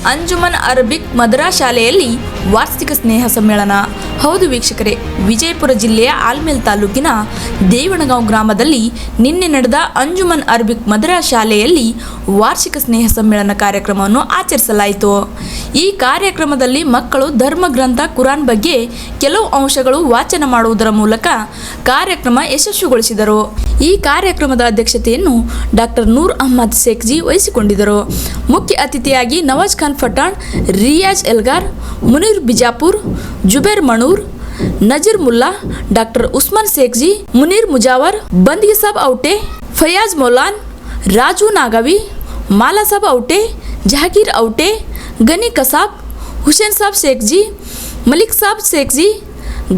Anjuman Arabic ಮದರಾ ಶಾಲೆಯಲ್ಲಿ ವಾರ್ಷಿಕ ಸ್ನೇಹ ಸಮ್ಮೇಳನ. ಹೌದು ವೀಕ್ಷಕರೇ, ವಿಜಯಪುರ ಜಿಲ್ಲೆಯ ಆಲ್ಮೇಲ್ ತಾಲೂಕಿನ ದೇವಣಗಾಂವ್ ಗ್ರಾಮದಲ್ಲಿ ನಿನ್ನೆ ನಡೆದ ಅಂಜುಮನ್ ಅರಬಿಕ್ ಮದರಾ ಶಾಲೆಯಲ್ಲಿ ವಾರ್ಷಿಕ ಸ್ನೇಹ ಸಮ್ಮೇಳನ ಕಾರ್ಯಕ್ರಮವನ್ನು ಆಚರಿಸಲಾಯಿತು. ಈ ಕಾರ್ಯಕ್ರಮದಲ್ಲಿ ಮಕ್ಕಳು ಧರ್ಮಗ್ರಂಥ ಕುರಾನ್ ಬಗ್ಗೆ ಕೆಲವು ಅಂಶಗಳು ವಾಚನ ಮಾಡುವುದರ ಮೂಲಕ ಕಾರ್ಯಕ್ರಮ ಯಶಸ್ವಿಗೊಳಿಸಿದರು. ಈ ಕಾರ್ಯಕ್ರಮದ ಅಧ್ಯಕ್ಷತೆಯನ್ನು ಡಾಕ್ಟರ್ ನೂರ್ ಅಹಮದ್ ಶೇಖ್ಜಿ ವಹಿಸಿಕೊಂಡಿದ್ದರು. ಮುಖ್ಯ ಅತಿಥಿಯಾಗಿ ನವಾಜ್ ಖಾನ್ ಪಠಾಣ್, ರಿಯಾಜ್ ಎಲ್ಗಾರ್, ಮುನೀರ್ ಬಿಜಾಪುರ್, ಜುಬೇರ್ ಮಣೂರ್, ನಜೀರ್ ಮುಲ್ಲಾ, ಡಾಕ್ಟರ್ ಉಸ್ಮಾನ್ ಶೇಖ್ಜಿ, ಮುನೀರ್ ಮುಜಾವರ್, ಬಂದಗಿ ಸಾಬ್ ಔಟೆ, ಫಯಾಜ್ ಮೌಲಾನ್, ರಾಜು ನಾಗವಿ, ಮಾಲಾ ಸಾಬ್ ಔಟೆ, ಜಹಾಗೀರ್ ಔಟೆ, ಗನಿ ಕಸಾಬ್, ಹುಸೇನ್ ಸಾಬ್ ಶೇಖ್ಜಿ, ಮಲಿಕ್ ಸಾಬ್ ಶೇಖ್ಜಿ,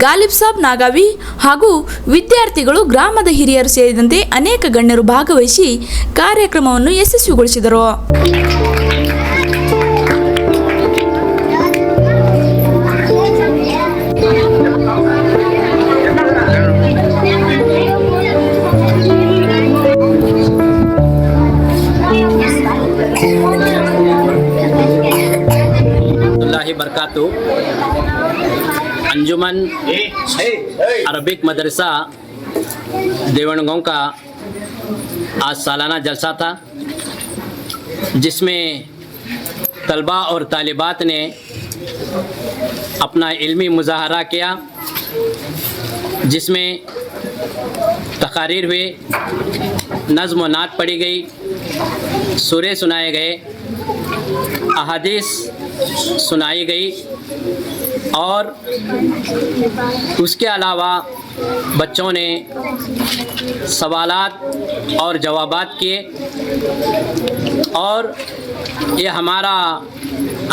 ಗಾಲಿಬ್ ಸಾಬ್ ನಾಗಾವಿ ಹಾಗೂ ವಿದ್ಯಾರ್ಥಿಗಳು, ಗ್ರಾಮದ ಹಿರಿಯರು ಸೇರಿದಂತೆ ಅನೇಕ ಗಣ್ಯರು ಭಾಗವಹಿಸಿ ಕಾರ್ಯಕ್ರಮವನ್ನು ಯಶಸ್ವಿಗೊಳಿಸಿದರು. बरकातु अंजुमन अरबिक मदरसा देवणगांव का आज सालाना जलसा था, जिसमें तलबा और तालिबात ने अपना इल्मी मुजाहरा किया, जिसमें तकारीर हुए, नज़्म व नात पढ़ी गई, सूरे सुनाए गए, अहादीस सुनाई गई और उसके अलावा बच्चों ने सवालात और जवाबात किए। और ये हमारा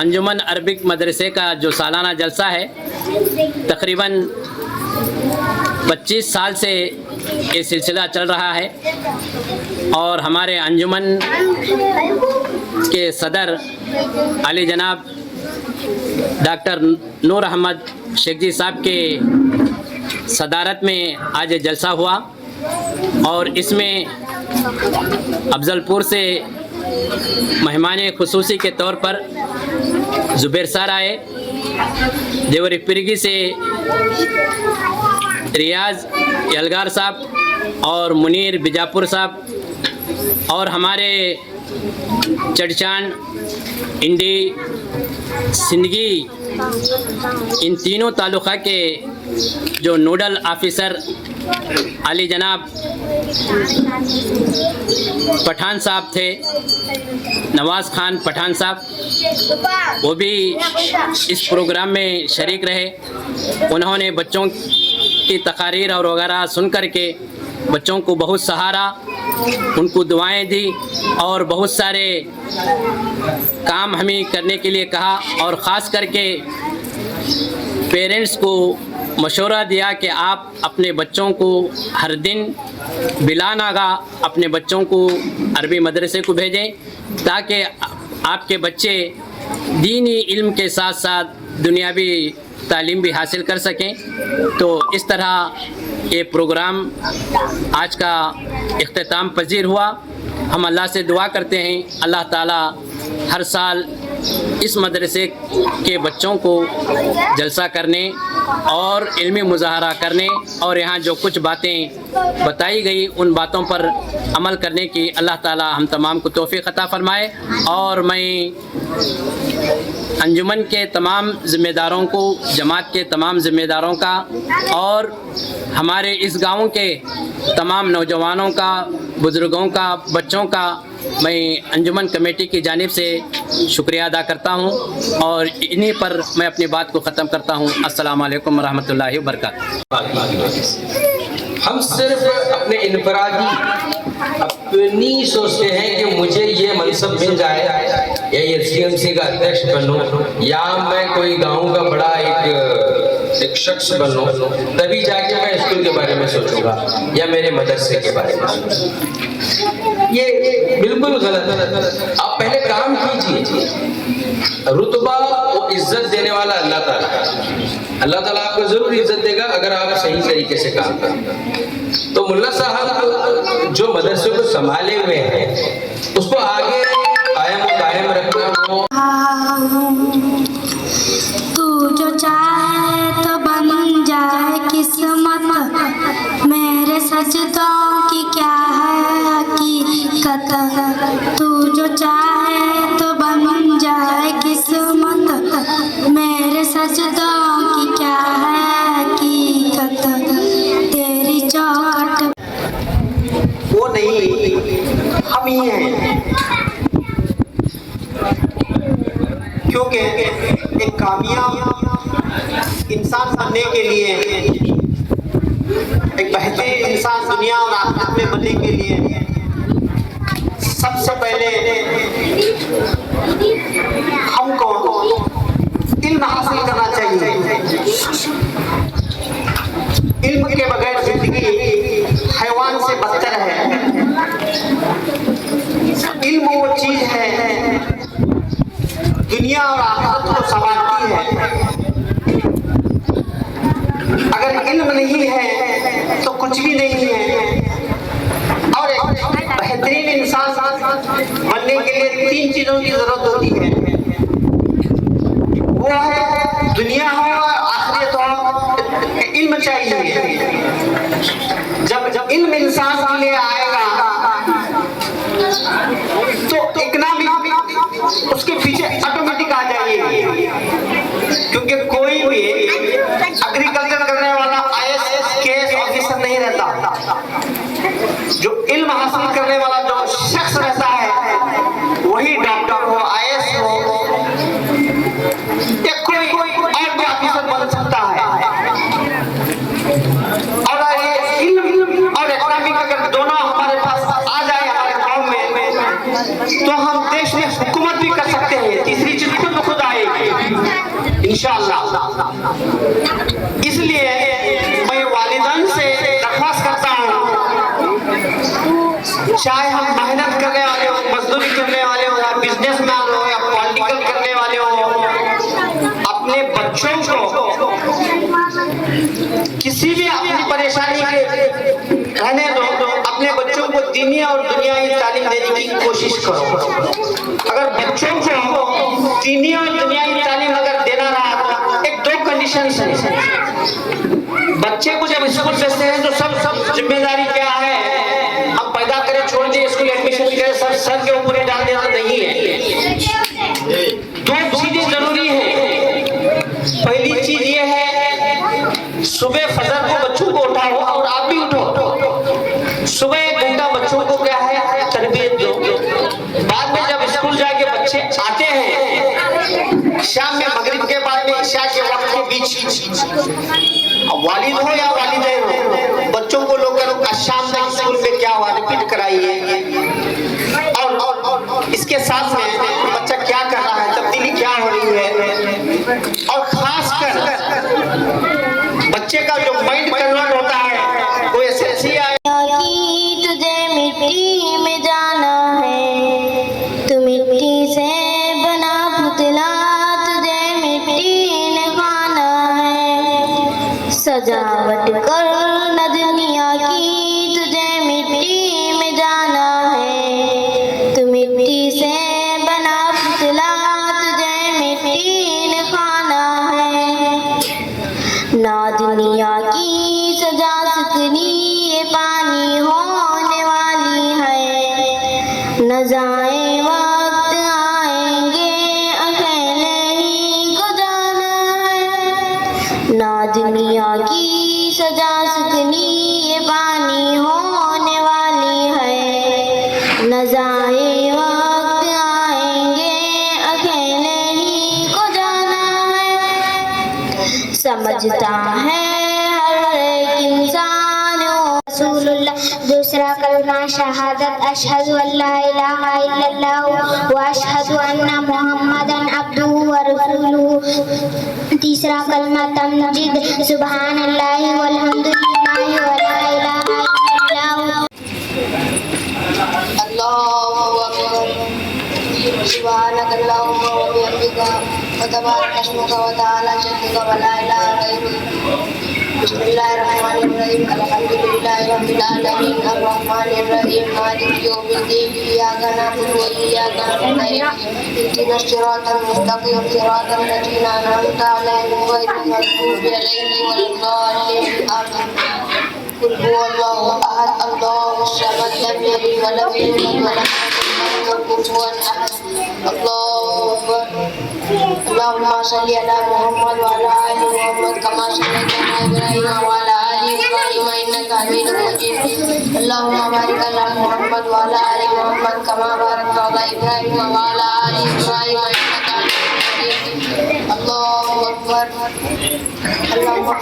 अंजुमन अरबिक मदरसे का जो सालाना जलसा है, तकरीबन 25 साल से ये सिलसिला चल रहा है और हमारे अंजुमन के सदर अली जनाब डॉक्टर नूर अहमद शेख्जी साहब के सदारत में आज जलसा हुआ और इसमें अफजलपुर से मेहमान खुसूसी के तौर पर जुबैर सर आए, देवरी पिरगी से रियाज यलगार साहब और मुनीर बिजापुर साहब और हमारे चड़चान, इंडी, सिंदगी, इन तीनों तालुका के जो नोडल ऑफिसर अली जनाब पठान साहब थे, नवाज खान पठान साहब, वो भी इस प्रोग्राम में शरीक रहे। उन्होंने बच्चों की तकारीर और वगैरह सुन कर के बच्चों को बहुत सहारा, उनको दुआएं दी और बहुत सारे काम हमें करने के लिए कहा और ख़ास करके पेरेंट्स को मशवरा दिया कि आप अपने बच्चों को हर दिन बिला नागा अपने बच्चों को अरबी मदरसे को भेजें, ताकि आपके बच्चे दीनी इल्म के साथ साथ दुनियावी तालीम भी हासिल कर सकें। तो इस तरह ये प्रोग्राम आज का इख्तिताम पजीर हुआ। हम अल्लाह से दुआ करते हैं अल्लाह ताला हर साल इस मदरसे के बच्चों को जलसा करने और इल्मी मुजाहरा करने और यहाँ जो कुछ बातें बताई गई उन बातों पर अमल करने की अल्लाह ताला हम तमाम को तौफीक अता फरमाए। और मैं अंजुमन के तमाम ज़िम्मेदारों को, जमात के तमाम ज़िम्मेदारों का और हमारे इस गाँव के तमाम नौजवानों का, बुज़ुर्गों का, बच्चों का मैं अंजुमन कमेटी की जानिब से शुक्रिया अदा करता हूँ और इन्हीं पर मैं अपनी बात को ख़त्म करता हूँ। अस्सलामु अलैकुम रहमतुल्लाहि व बरकातहू। हम सिर्फ अपने इनफरादी अपनी सोचते हैं कि मुझे ये मनसब मिल जाए या एसडीएमसी का अध्यक्ष बनूं या मैं कोई गांव का बड़ा एक शख्स बनूं, तभी जाके मैं स्कूल के बारे में सोचूंगा या मेरे मदरसे के बारे में सोचूंगा। ये बिल्कुल गलत है। आप पहले काम कीजिए। रुतबा और इज्जत देने वाला अल्लाह ताला है। अल्लाह ताला आपको जरूर इज्जत देगा अगर आप सही तरीके से काम करेंगे। तो मुल्ला साहब जो मदरसे को संभाले हुए हैं उसको आगे कायम रखना। क्योंकि एक कामयाब इंसान बनने के लिए, एक बेहतरीन इंसान दुनिया और आखिरत में बनने के लिए सबसे पहले हमको इल्म हासिल करना चाहिए। इल्म के बगैर जिंदगी हैवान से बदतर है। इल्म वो चीज है दुनिया और आखिरत को संवारती है। अगर इल्म नहीं है तो कुछ भी नहीं है। और एक बेहतरीन इंसान बनने के लिए 3 चीजों की जरूरत होती है। वो है दुनिया हो और आखिरत हो, इल्म चाहिए। जब इल्म इंसान के लिए आएगा तो इकोनॉमी उसके पीछे ऑटोमेटिक आ जाएगी। क्योंकि कोई भी एग्रीकल्चर करने वाला आईएएस केएस ऑफिसर नहीं रहता। जो इल्म हासिल करने वाला जो शख्स रहता है वही डॉक्टर हो, आईएएस हो या कोई और भी ऑफिसर बन सकता है। और ये इल्म और इकोनॉमिक अगर दोनों हमारे पास आ जाए हमारे गांव में तो हम देश में हुकूमत भी कर सकते हैं। तीसरी चीज खुद ब खुद आएगी इंशाअल्लाह। इसलिए मैं वालिदैन से दरख्वास्त करता हूँ, चाहे हम मेहनत करने वाले हो, मजदूरी करने वाले हो, या बिजनेसमैन हो या पॉलिटिकल करने वाले हो, अपने बच्चों को किसी भी अपनी परेशानी के रहने दो, अपने बच्चों को दीनी और दुनियावी तालीम देने की कोशिश करो। अगर बच्चों को दीनी और दुनियावी तालीम अगर देना रहा तो एक 2 कंडीशन है। बच्चे को जब स्कूल भेजते हैं तो सब जिम्मेदारी क्या है, हम पैदा करें छोड़ दिए स्कूल एडमिशन करें सब सर के ऊपर ही डाल देना नहीं है। 2 चीजें जरूरी है। पहली चीज ये है सुबह फजर को बच्चों को उठाओ और आप भी उठो। सुबह 1 घंटा बच्चों को क्या है तरबियत दो। बाद में जब स्कूल जाके बच्चे आते हैं शाम में मगरिब के बाद में इशा के वक्त के बीच वालिद हो या वालिदैन हो बच्चों को लोग शाम तक स्कूल में क्या हुआ रिपीट कराइए। और इसके साथ में बच्चा क्या कर रहा है, तब्दीली क्या हो रही है। और खासकर बच्चे का जो माइंड कन्वर्ट होता है वो ऐसे आए। तुझे मिट्टी में जाना है, तू मिट्टी से बना पुतला, तुझे मिट्टी ने खाना है। सजावट कर न दुनिया की, तुझे मिट्टी में जाना है। तू मिट्टी से बना पुतला, तुझे मिट्टी ने खाना है। ना दुनिया की सजा सकनी ये पानी होने वाली है। न जाए वक्त आएंगे अकेले ही को जाना है। ना दुनिया की सजा सकनी ये पानी होने वाली है। न जाए वक्त आएंगे अकेले ही को जाना है। समझता है हर एक इंसान रसूलुल्लाह। दूसरा कलमा शहादत अशहदु अल्ला इलाहा इल्लल्लाह व अशहदु अन्ना मुहम्मदन अब्दुहु व रसूलुहु। तीसरा कलमा तमजीद सुभानअल्लाहि वल्हम्दुलिल्लाहि व ला इलाहा इल्लल्लाह। अल्लाहु अकबर। सुभानकल्लाहुम्मा व बिहम्दिका व तबारक अस्मुका व तआला जद्दुका व ला इलाहा गैरुक। बिस्मिल्लाहिर्रहमानिर्रहीम अल्हम्दुलिल्लाहि रब्बिल आलमीन अर्रहमानिर्रहीम मालिकि यौमिद्दीन इय्याका नअबुदु व इय्याका नस्तईन इहदिनस सिरातल मुस्तक़ीम सिरातल लज़ीना अनअमता अलैहिम गैरिल मग़्दूबि अलैहिम वलद्दाल्लीन आमीन। कुल हुवल्लाहु अहद अल्लाहुस Samad lam yalid wa lam yulad wa lam yakul lahu kufuwan ahad। अल्लाहु अकबर। अल्लाहुम्मा सल्लि अला मुहम्मद व अला आलि मुहम्मद कमा सल्लैता अला इब्राहीम व अला आलि इब्राहीम इन्नका हमीदुम मजीद। अल्लाहुम्मा बारिक अला मुहम्मद व अला आलि मुहम्मद कमा बारकता अला इब्राहीम व अला आलि इब्राहीम इन्नका हमीदुम मजीद।